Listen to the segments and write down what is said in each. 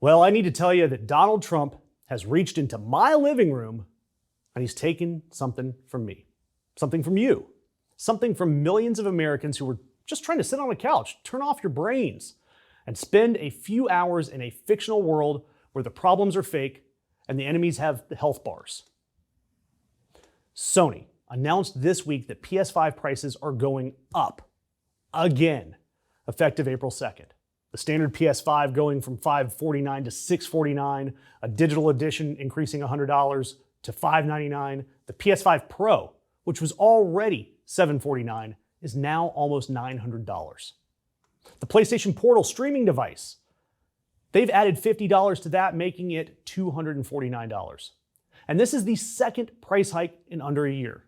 Well, I need to tell you that Donald Trump has reached into my living room and he's taken something from me, something from you, something from millions of Americans who were just trying to sit on a couch, turn off your brains, and spend a few hours in a fictional world where the problems are fake and the enemies have the health bars. Sony announced this week that PS5 prices are going up again, effective April 2nd. The standard PS5 going from $549 to $649, a digital edition increasing $100 to $599. The PS5 Pro, which was already $749, is now almost $900. The PlayStation Portal streaming device, they've added $50 to that, making it $249. And this is the second price hike in under a year.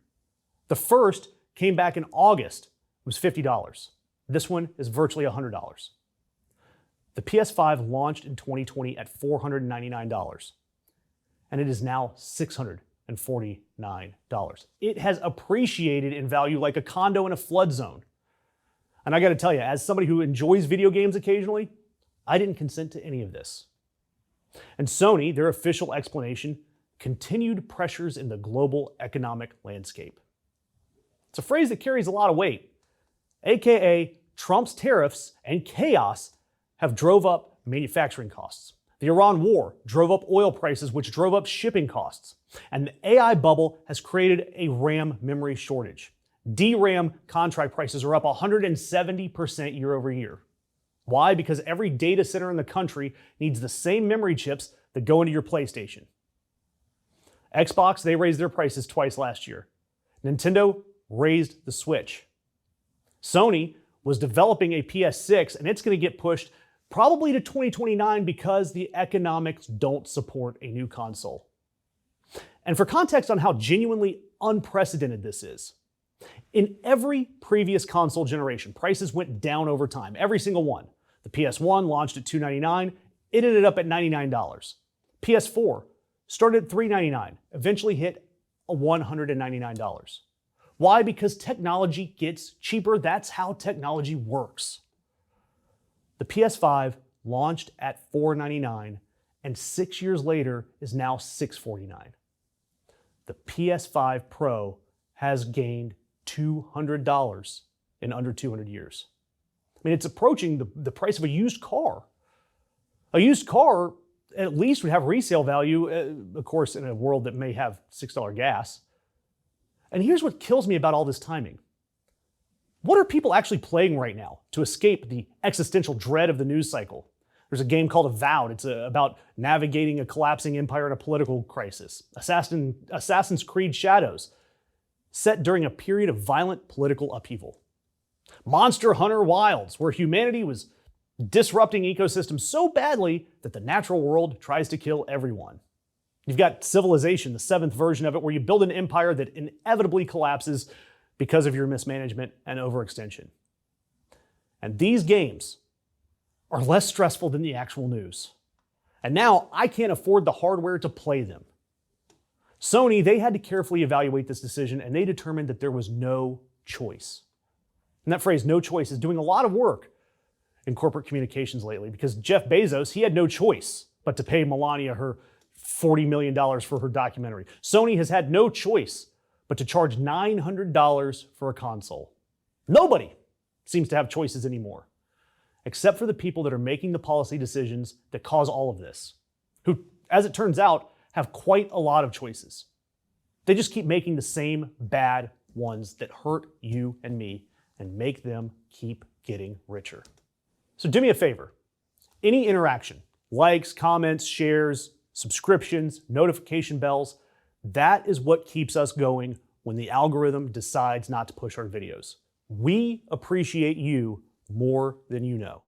The first came back in August, it was $50. This one is virtually $100. The PS5 launched in 2020 at $499, and it is now $649. It has appreciated in value like a condo in a flood zone. And I gotta tell you, as somebody who enjoys video games occasionally, I didn't consent to any of this. And Sony, their official explanation, continued pressures in the global economic landscape. It's a phrase that carries a lot of weight, AKA Trump's tariffs and chaos have drove up manufacturing costs. The Iran war drove up oil prices, which drove up shipping costs. And the AI bubble has created a RAM memory shortage. DRAM contract prices are up 170% year over year. Why? Because every data center in the country needs the same memory chips that go into your PlayStation. Xbox, they raised their prices twice last year. Nintendo raised the Switch. Sony was developing a PS6, and it's going to get pushed probably to 2029 because the economics don't support a new console. And for context on how genuinely unprecedented this is, in every previous console generation, prices went down over time, every single one. The PS1 launched at $299, it ended up at $99. PS4 started at $399, eventually hit $199. Why? Because technology gets cheaper. That's how technology works. The PS5 launched at $499 and 6 years later is now $649. The PS5 Pro has gained $200 in under 200 years. I mean, it's approaching the price of a used car. A used car at least would have resale value, of course, in a world that may have $6 gas. And here's what kills me about all this timing. What are people actually playing right now to escape the existential dread of the news cycle? There's a game called Avowed. It's about navigating a collapsing empire in a political crisis. Assassin's Creed Shadows, set during a period of violent political upheaval. Monster Hunter Wilds, where humanity was disrupting ecosystems so badly that the natural world tries to kill everyone. You've got Civilization, the 7th version of it, where you build an empire that inevitably collapses because of your mismanagement and overextension. And these games are less stressful than the actual news. And now I can't afford the hardware to play them. Sony, they had to carefully evaluate this decision, and they determined that there was no choice. And that phrase, no choice, is doing a lot of work in corporate communications lately, because Jeff Bezos, he had no choice but to pay Melania her $40 million for her documentary. Sony has had no choice but to charge $900 for a console. Nobody seems to have choices anymore, except for the people that are making the policy decisions that cause all of this, who, as it turns out, have quite a lot of choices. They just keep making the same bad ones that hurt you and me and make them keep getting richer. So do me a favor. Any interaction, likes, comments, shares, subscriptions, notification bells, that is what keeps us going when the algorithm decides not to push our videos. We appreciate you more than you know.